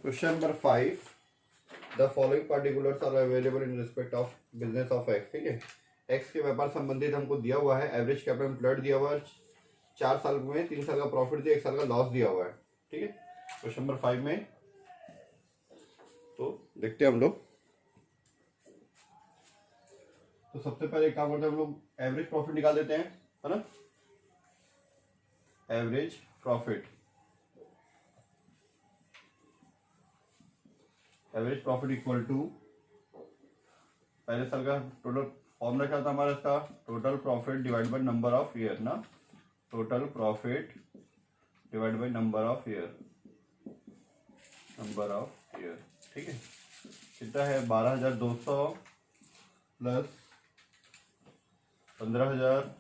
Question number 5, the following particulars are available in respect of business of X. ठीक है, x के व्यापार संबंधित हमको दिया हुआ है, एवरेज कैपिटल एम्प्लॉयड दिया हुआ है, 4 साल में 3 साल का प्रॉफिट दिया, 1 साल का लॉस दिया हुआ है। ठीक है, क्वेश्चन नंबर 5 में तो देखते हैं हम लोग। तो सबसे पहले क्या करते हैं हम लोग, एवरेज प्रॉफिट निकाल देते हैं, है ना। Average profit, average profit equal to पहले साल का टोटल फॉर्मूला क्या था हमारा इसका, total profit divide by number of year ना, total profit divide by number of year, number of year. ठीक है, कितना है 12,200 प्लस 15,000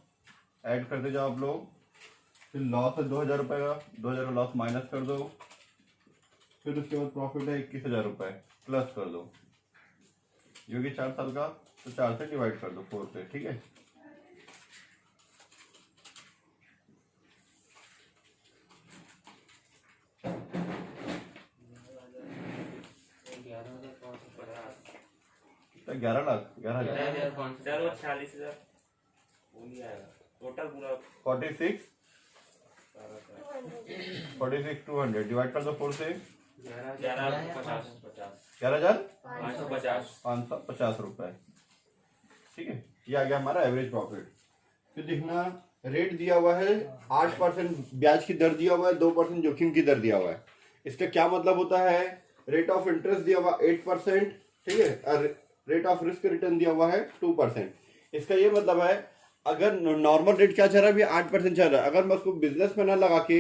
ऐड करते जाओ आप लोग, फिर लॉस है 2,000 रुपये का, 2,000 का लॉस माइनस कर दो, फिर उसके बाद प्रॉफिट है 21,000 रुपये प्लस कर दो, जो कि 4 साल का, तो 4 से डिवाइड कर दो 4 से। ठीक है, तो 11 लाख 11,000 टोटल पूरा 46,200 डिवाइड कर दो 4 से, 11,550 रुपए। ठीक है, ये आ गया हमारा एवरेज प्रॉफिट। फिर देखना, रेट दिया हुआ है 8% ब्याज की दर दिया हुआ है, 2% जोखिम की दर दिया हुआ है। इसका क्या मतलब होता है, रेट ऑफ इंटरेस्ट दिया हुआ 8%, ठीक है, और रेट ऑफ रिस्क रिटर्न दिया हुआ है 2%। इसका ये मतलब है, अगर नॉर्मल रेट क्या चल रहा है अभी 8% चल रहा है, अगर मैं उसको बिजनेस में ना लगा के,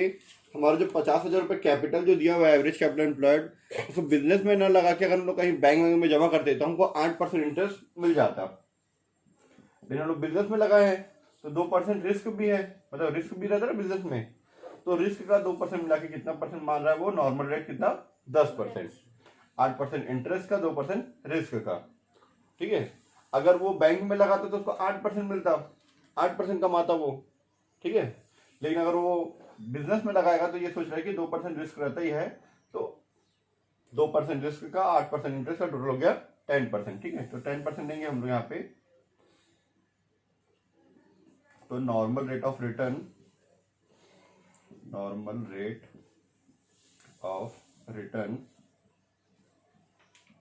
हमारा जो 50,000 रुपये कैपिटल जो दिया हुआ है एवरेज कैपिटल एम्प्लॉयड, उसको बिजनेस में ना लगा के अगर हम लोग कहीं बैंक में जमा करते तो हमको 8% इंटरेस्ट मिल जाता। लेकिन हम लोग बिजनेस में लगाए हैं तो 2% रिस्क भी है, मतलब रिस्क भी रहता है ना बिजनेस में, तो रिस्क का 2% मिला के कितना परसेंट मान रहा है वो, नॉर्मल रेट कितना 10%, 8% इंटरेस्ट का, 2% रिस्क का। ठीक है, अगर वो बैंक में लगाता तो उसको 8% मिलता, 8% कमाता वो। ठीक है, लेकिन अगर वो बिजनेस में लगाएगा तो ये सोच रहा है कि 2% रिस्क रहता ही है, तो 2% रिस्क का, 8% इंटरेस्ट का, टोटल हो गया 10%। ठीक है, तो 10% देंगे हम लोग यहाँ पे। तो normal rate of return, normal rate of return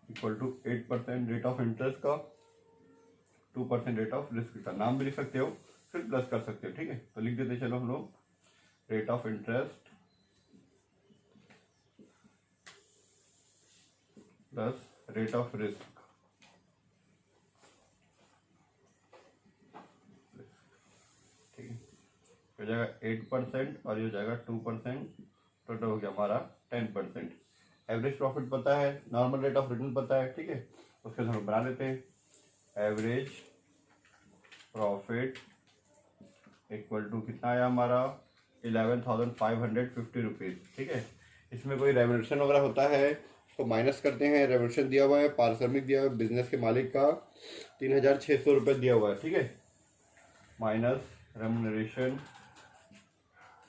equal to 8% rate of interest का, 2% रेट ऑफ रिस्क का। नाम भी लिख सकते हो, फिर प्लस कर सकते हो। ठीक है, तो लिख देते चलो हम लोग, rate of interest plus rate of risk. ठीक है, हो जाएगा 8% और ये हो जाएगा 2%, टोटल हो गया हमारा 10%। एवरेज प्रॉफिट पता है, नॉर्मल रेट ऑफ रिटर्न पता है। ठीक है, उसके हम बना लेते हैं, एवरेज प्रॉफिट इक्वल टू कितना आया हमारा 11,550 रुपीज़। ठीक है, इसमें कोई रेवोल्यूशन वगैरह होता है तो माइनस करते हैं। रेवोल्यूशन दिया हुआ है, पारिश्रमिक दिया हुआ है बिजनेस के मालिक का 3,600 रुपये दिया हुआ है। ठीक है, माइनस रेमुनरेशन,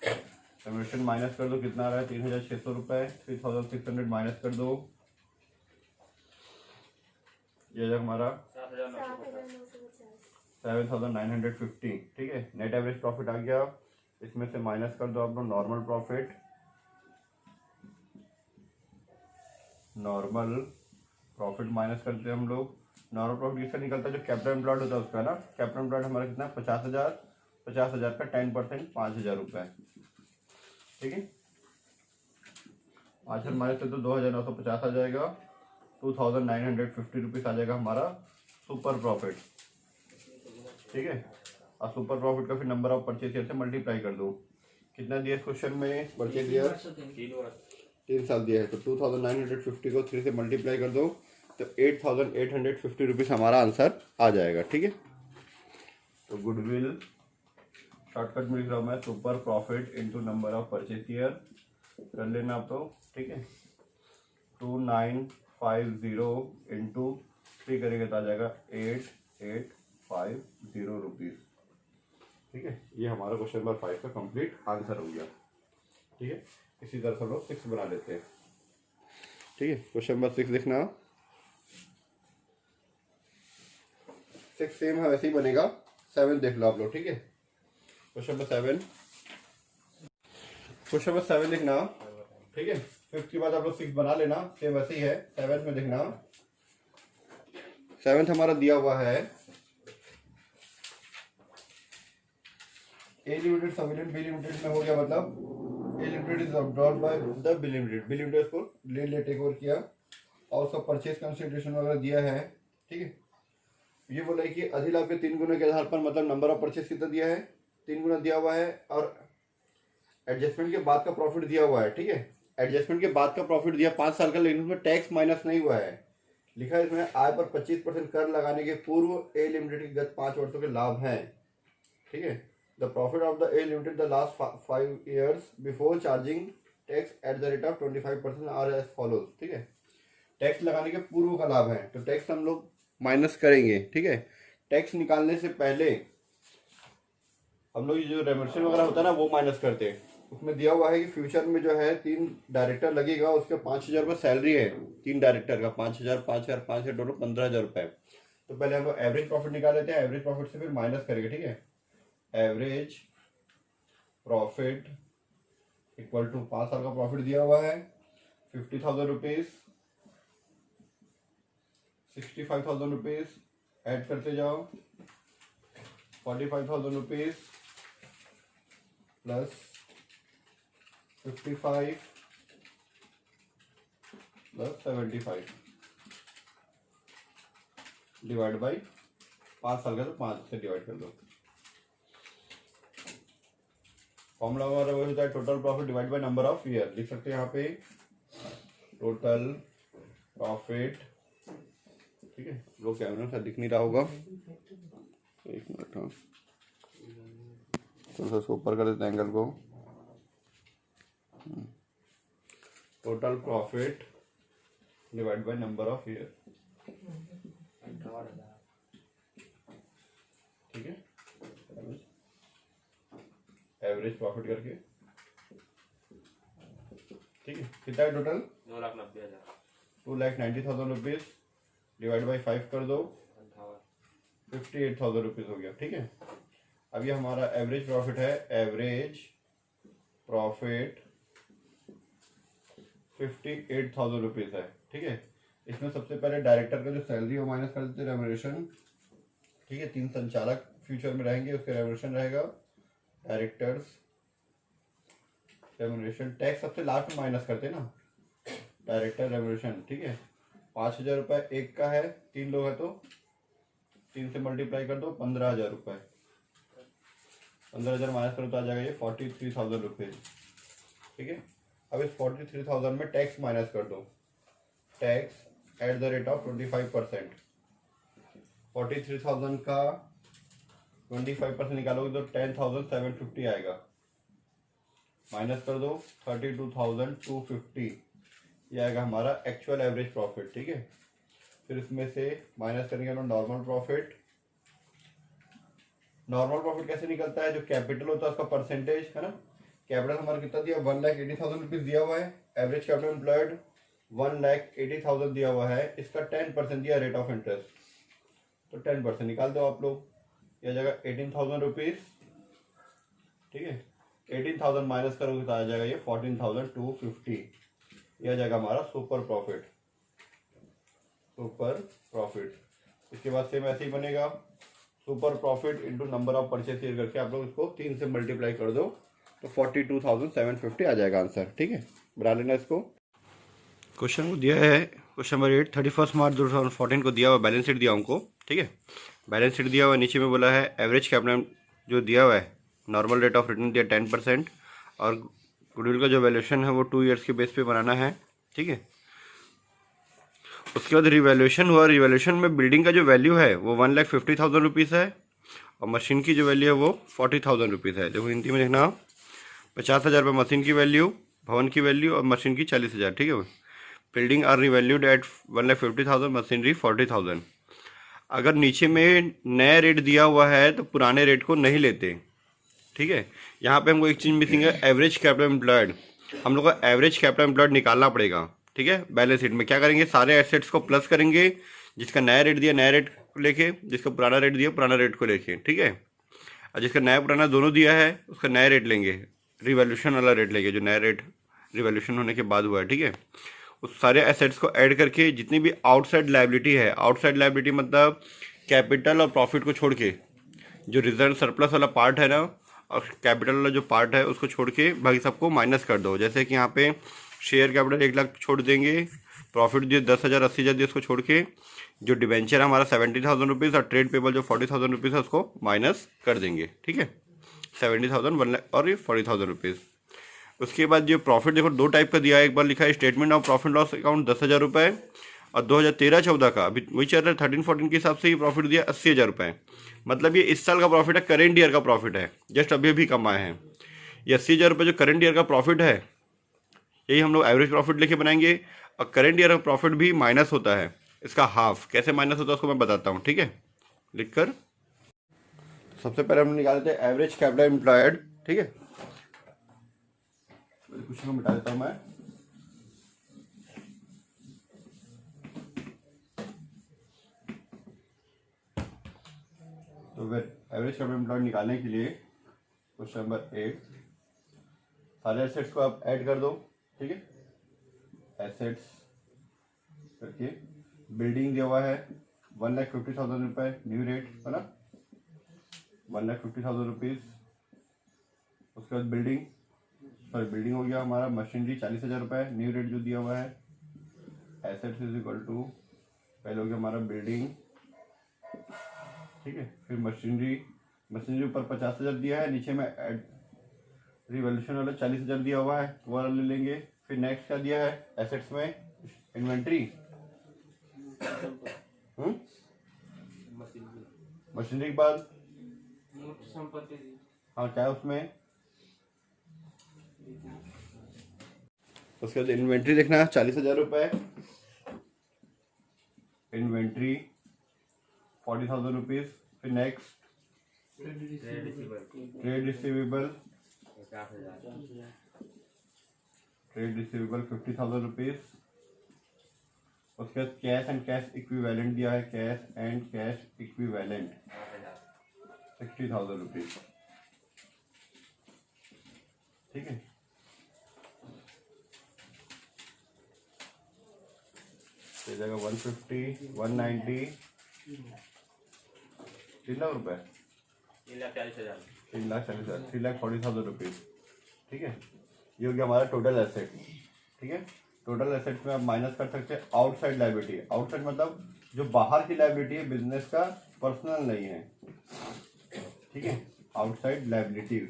रेमुनरेशन माइनस कर दो, कितना आ रहा है 3,600 रुपये, 3,600 माइनस कर दो, ये हमारा 7,950। ठीक है, नेट एवरेज प्रॉफिट आ गया, इसमें से माइनस कर दो आप लोग normal profit, normal profit minus करते हैं हम लोग। नॉर्मल प्रॉफिट किसका निकलता है, जो कैपिटल एम्प्लॉयड होता है उसका ना। कैपिटल एम्प्लॉयड हमारा कितना 50,000, 50,000 का 10% 5,000 रुपये। ठीक है, 5 माइनस कर दो 2,950 आ जाएगा, 2,950 रुपीज़ आ जाएगा हमारा सुपर प्रॉफिट। ठीक है, और सुपर प्रॉफिट का फिर नंबर ऑफ परचेज ईयर से मल्टीप्लाई कर दो। कितना दिया इस क्वेश्चन में परचेज ईयर, 3 साल दिया है, तो 2,950 को 3 से मल्टीप्लाई कर दो तो 8,850 रुपीज़ हमारा आंसर आ जाएगा। ठीक है, तो गुडविल शॉर्टकट में लिख रहा हूँ मैं, super profit into number of purchase year कर लेना आप तो। ठीक है, 2,950 इंटू 3 करेंगे तो आ जाएगा 8,850 रुपीज़। ठीक है, ये हमारा क्वेश्चन नंबर 5 का कंप्लीट आंसर हो गया। ठीक है, इसी तरह से हम लोग 6 बना लेते हैं। ठीक है। क्वेश्चन नंबर 6 देखना, 6 सेम है वैसे ही बनेगा। 7 देख लो आप लोग, ठीक है। क्वेश्चन नंबर 7 देखना, ठीक है। 5 के बाद आप लोग 6 बना लेना, सेम वैसे ही है। 7 में देखना, 7 हमारा दिया हुआ है ए लिमिटेड सब यूनिट बी लिमिटेड में हो गया, मतलब A limited is absorbed by the B limited. B limited को ले टेक ओवर किया और उसका परचेज कंसिडरेशन वगैरह दिया है, ठीक है। ये बोला है कि अधिलाभ के 3 गुना के आधार पर, मतलब नंबर ऑफ परचेज कितना दिया है, 3 गुना दिया हुआ है, और एडजस्टमेंट के बाद का प्रॉफिट दिया हुआ है, ठीक है। एडजस्टमेंट के बाद का प्रॉफिट दिया 5 साल का, लेकिन उसमें टैक्स माइनस नहीं हुआ है। लिखा है इसमें आय पर 25% कर लगाने के पूर्व ए लिमिटेड के गत 5 वर्षों के लाभ हैं, ठीक है। The profit of the A limited the last 5 years before charging tax at the rate of 25% are as follows, ठीक है। टैक्स लगाने के पूर्व का लाभ है, तो टैक्स हम लोग माइनस करेंगे, ठीक है। टैक्स निकालने से पहले हम लोग ये जो रेमोनेशन वगैरह होता है ना, वो माइनस करते हैं। उसमें दिया हुआ है कि फ्यूचर में जो है 3 डायरेक्टर लगेगा, उसके 5,000 रुपये सैलरी है। 3 डायरेक्टर का 5,000 5,000 5,000 टोटल 15,000 रुपये। तो पहले हम लोग एवरेज प्रॉफिट निकाल लेते हैं, एवरेज प्रॉफिट से फिर माइनस करेंगे, ठीक है। एवरेज प्रॉफिट इक्वल टू 5 साल का प्रॉफिट दिया हुआ है 50,000 रुपीज, 65,000 रुपीज ऐड करते जाओ, 45,000 rupees plus 55 plus 75 divide by 5 साल का, तो 5 से डिवाइड कर दो। फॉर्मूला हमारा वो होता है total profit divide by number of year. लिख सकते हैं यहाँ पे टोटल प्रॉफिट, ठीक है। लोग कैमरा से दिख नहीं रहा होगा, 1 मिनट, हाँ थोड़ा सा ऊपर कर देते हैं एंगल को। Total profit divide by number of year, ठीक है। एवरेज प्रॉफिट करके, ठीक है। कितना है टोटल? 2,90,000, 2,90,000 रुपीज डिवाइड बाई 5 कर दो, 58,000 रुपीज हो गया, ठीक है। अब ये हमारा एवरेज प्रॉफिट है। एवरेज प्रॉफिट 58,000 रुपीज है, ठीक है। इसमें सबसे पहले डायरेक्टर का जो सैलरी है वो माइनस कर देते हैं, रेम्यूनरेशन, ठीक है। 3 संचालक फ्यूचर में रहेंगे, उसका रेम्यूनरेशन रहेगा, डायरेक्टर्स रेम्यूनरेशन। टैक्स सबसे लास्ट में माइनस करते हैं ना, डायरेक्टर रेम्यूनरेशन, ठीक है। 5,000 रुपये एक का है, 3 लोग है तो 3 से मल्टीप्लाई कर दो, 15,000 रुपये। 15,000 माइनस करो तो आ जाएगा ये 43,000 रुपीज, ठीक है। अब इस 43,000 में टैक्स माइनस कर दो, tax at the rate of 25%। 43,000 का 25% निकालोगे तो 10,750 आएगा, माइनस कर दो 32,250, ये आएगा हमारा एक्चुअल एवरेज प्रॉफिट, ठीक है। फिर इसमें से माइनस करेंगे हम नॉर्मल प्रॉफिट। नॉर्मल प्रॉफिट कैसे निकलता है? जो कैपिटल होता है उसका परसेंटेज, है ना। कैपिटल हमारा कितना दिया, 1,80,000 रुपीज दिया हुआ है। एवरेज कैपिटल एम्प्लॉयड 1,80,000 दिया हुआ है, इसका 10% दिया रेट ऑफ इंटरेस्ट, तो 10% निकाल दो आप लोग, यह जाएगा 18,000 रुपीज, ठीक है। 18,000 माइनस करोगे तो आ जाएगा ये 14,250, यह जाएगा हमारा सुपर प्रॉफिट। सुपर प्रॉफिट इसके बाद सेम ऐसे ही बनेगा, super profit into number of purchase करके आप लोग इसको 3 से मल्टीप्लाई कर दो तो 42,750 आ जाएगा आंसर, ठीक है। बना लेना इसको। क्वेश्चन को दिया है, क्वेश्चन नंबर 8, 31 मार्च 2014 को दिया हुआ बैलेंस शीट दिया उनको, ठीक है। बैलेंस शीट दिया हुआ, नीचे में बोला है एवरेज कैपिटल जो दिया हुआ है, नॉर्मल रेट ऑफ रिटर्न दिया 10%, और गुडविल का जो वैल्यूएशन है वो 2 ईयर्स के बेस पे बनाना है, ठीक है। उसके बाद रिवैल्यूएशन हुआ, रिवैल्यूएशन में बिल्डिंग का जो वैल्यू है वो 1,50,000 रुपीज़ है, और मशीन की जो वैल्यू है वो 40,000 रुपीज़ है। देखो हिंदी में देखना, 50,000 रुपये मशीन की वैल्यू, भवन की वैल्यू और मशीन की 40,000, ठीक है। Building are revalued at 1,50,000, machinery 40,000। अगर नीचे में नया रेट दिया हुआ है तो पुराने रेट को नहीं लेते, ठीक है। यहाँ पे हमको एक चीज़ मिसिंग है, एवरेज कैपिटल एम्प्लॉयड। हम लोग को एवरेज कैपिटल एम्प्लॉयड निकालना पड़ेगा, ठीक है। बैलेंस शीट में क्या करेंगे, सारे एसेट्स को प्लस करेंगे, जिसका नया रेट दिया नया रेट को लेके, जिसका पुराना रेट दिया पुराना रेट को लेके, ठीक है। और जिसका नया पुराना दोनों दिया है उसका नया रेट लेंगे, रिवैल्यूएशन वाला रेट लेंगे, जो नया रेट रिवैल्यूएशन होने के बाद हुआ है, ठीक है। उस सारे एसेट्स को ऐड करके जितनी भी आउटसाइड लायबिलिटी है, आउटसाइड लायबिलिटी मतलब कैपिटल और प्रॉफिट को छोड़ के, जो रिजर्व सरप्लस वाला पार्ट है ना, और कैपिटल वाला जो पार्ट है उसको छोड़ के बाकी सबको माइनस कर दो। जैसे कि यहाँ पे शेयर कैपिटल 1 लाख छोड़ देंगे, प्रॉफिट जो 10,000 80,000 दिए उसको छोड़ के, जो डिवेंचर है हमारा 70,000 रुपीज़ और ट्रेड पेबल जो 40,000 रुपीज़ है उसको माइनस कर देंगे, ठीक है। 70,000 1 लाख और ये 40,000 रुपीज़। उसके बाद जो प्रॉफिट देखो दो टाइप का दिया है, एक बार लिखा है statement of profit loss account 10,000 रुपये, और 2013-14 का अभी वही चल रहा है 13-14 के हिसाब से ये प्रॉफिट दिया 80,000 रुपये। मतलब ये इस साल का प्रॉफिट है, करेंट ईयर का प्रॉफिट है, जस्ट अभी अभी कमाए हैं। ये 80,000 रुपये जो करेंट ईयर का प्रॉफिट है, यही हम लोग एवरेज प्रॉफिट लेके बनाएंगे। और करेंट ईयर का प्रॉफिट भी माइनस होता है, इसका हाफ कैसे माइनस होता है उसको मैं बताता हूँ, ठीक है। लिख कर सबसे पहले हम निकाल देते हैं एवरेज कैपिटल एम्प्लॉयड, ठीक है। कुछ को मिटा देता हूँ मैं। तो एवरेज कैपिटल एम्प्लॉयड निकालने के लिए क्वेश्चन नंबर 8, सारे एसेट्स को आप ऐड कर दो, ठीक है। एसेट्स करके बिल्डिंग दिया हुआ है 1,50,000 रुपये, न्यू रेट है ना 1,50,000 रुपीज़। उसके बाद बिल्डिंग हो गया हमारा, मशीनरी 40,000 रुपये, न्यू रेट जो दिया हुआ है। एसेट्स इज इक्वल टू पहले हो गया हमारा बिल्डिंग, ठीक है। फिर मशीनरी ऊपर 50,000 दिया है, नीचे में रिवॉल्यूशन वाला 40,000 दिया हुआ है, वो वाला ले लेंगे। फिर नेक्स्ट क्या दिया है एसेट्स में, इन्वेंट्री, मशीनरी के बाद हाँ क्या है उसमें, उसके बाद इन्वेंट्री देखना है 40,000 रुपये, इन्वेंट्री 40,000 रुपीज़। फिर नेक्स्ट ट्रेड रिसीवेबल 50,000 रुपीज़। उसके बाद कैश एंड कैश इक्विवेलेंट दिया है, cash and cash equivalent 60,000 rupees, ठीक है। तो जाएगा 150, 190, 3 लाख रुपए, 3,40,000, 3,40,000 रुपीज़, ठीक है। ये हो गया हमारा टोटल एसेट, ठीक है। टोटल एसेट्स में आप माइनस कर सकते हैं आउटसाइड लायबिलिटी। आउटसाइड मतलब जो बाहर की लायबिलिटी है, बिजनेस का पर्सनल नहीं है, ठीक है। आउटसाइड लायबिलिटीज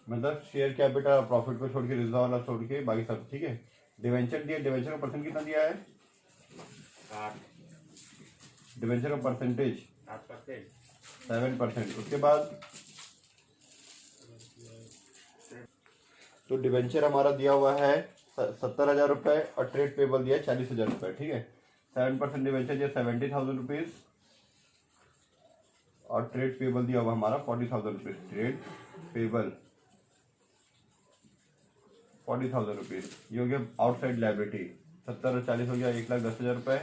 मतलब शेयर कैपिटल, प्रॉफिट को छोड़ के, रिजर्व वाला छोड़ के बाकी सब, ठीक है। डिवेंचर दिया, डिवेंचर का परसेंट कितना दिया है, 8, डिवेंचर का परसेंटेज 8%, 7%। उसके बाद तो डिवेंचर हमारा दिया हुआ है 70,000 रुपये और ट्रेड पेबल दिया है 40,000 रुपये, ठीक है। 7% डिवेंचर दिया 70,000 रुपीज़ और ट्रेड पेबल दिया हुआ हमारा 40,000 रुपीज़। ट्रेड पेबल 40,000 रुपीज़, ये हो गया आउटसाइड लायबिलिटी। 70 और 40 हो गया 1,10,000 रुपये,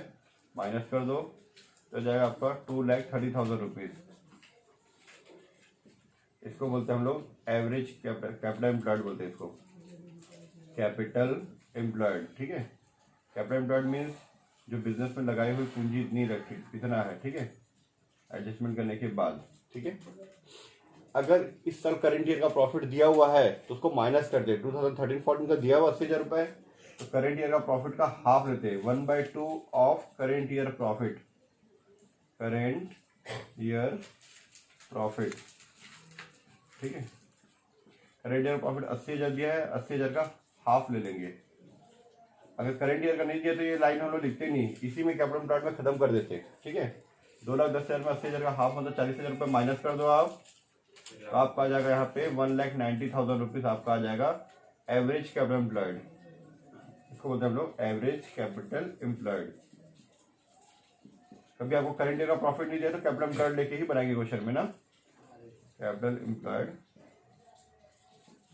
माइनस कर दो तो जाएगा आपका 2,30,000 रुपीज़। इसको बोलते हैं हम लोग एवरेज कैपिटल एम्प्लॉयड बोलते हैं इसको, कैपिटल एम्प्लॉयड, ठीक है। कैपिटल एम्प्लॉयड मीन्स जो बिजनेस में लगाई हुई पूंजी इतनी रखी, इतना है, ठीक है, एडजस्टमेंट करने के बाद, ठीक है। अगर इस साल करंट ईयर का प्रॉफिट दिया हुआ है तो उसको माइनस कर दे। 2013-14 का दिया हुआ 80,000 रुपये, तो करंट ईयर का प्रॉफिट का हाफ लेते हैं, 1/2 of current year profit, current year profit, ठीक है। करंट ईयर प्रॉफिट 80,000 दिया है, 80,000 का हाफ ले लेंगे। अगर करंट ईयर का नहीं दिया तो ये लाइन हम लोग लिखते नहीं, इसी में कैपिटल एम्प्लॉयड में खत्म कर देते, ठीक है। 2,10,000 में 80,000 का हाफ मतलब 40,000 रुपये माइनस कर दो आप, तो आपका आ जाएगा यहाँ पे 1,90,000 रुपीज़ आपका आ जाएगा एवरेज कैपिटल एम्प्लॉयड। इसको बोलते हैं हम लोग एवरेज कैपिटल एम्प्लॉयड। कभी आपको करंट ईयर का प्रॉफिट नहीं दिया तो कैपिटल एम्प्लॉयड लेके ही बनाएंगे क्वेश्चन में ना, कैपिटल एम्प्लॉयड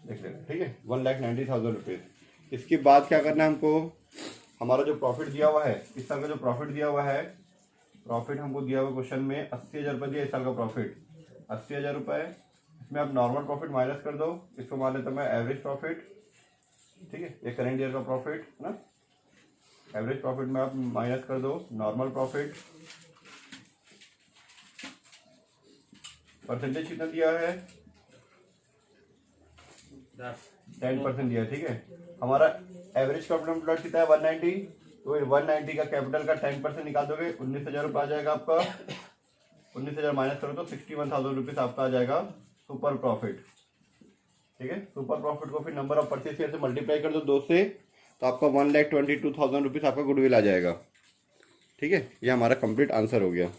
देख लेते, ठीक है। 1,90,000 रुपीज़। इसके बाद क्या करना है हमको, हमारा जो प्रॉफिट दिया हुआ है इस साल का, जो प्रॉफिट दिया हुआ है, प्रॉफिट हमको दिया हुआ क्वेश्चन में 80,000 रुपये दिया इस साल का प्रॉफिट, 80,000 रुपये। इसमें आप नॉर्मल प्रॉफिट माइनस कर दो, इसको मान लेता मैं एवरेज प्रॉफिट, ठीक है, ये करेंट ईयर का प्रॉफिट है ना। एवरेज प्रॉफिट में आप माइनस कर दो नॉर्मल प्रॉफिट, परसेंटेज कितना दिया है, 10% दिया है, ठीक है। हमारा एवरेज कैपिटल एम्प्लॉयड कितना है 190, तो 190 का कैपिटल का 10% निकाल दोगे 19,000 रुपये आ जाएगा आपका। 19,000 माइनस करो तो 61,000 रुपीज आपका आ जाएगा सुपर प्रॉफिट, ठीक है। सुपर प्रॉफिट को फिर नंबर ऑफ परचेज शेयर से मल्टीप्लाई कर दो 2 से, तो आपका 1,22,000 रुपीज आपका गुडविल आ जाएगा, ठीक है। ये हमारा कंप्लीट आंसर हो गया।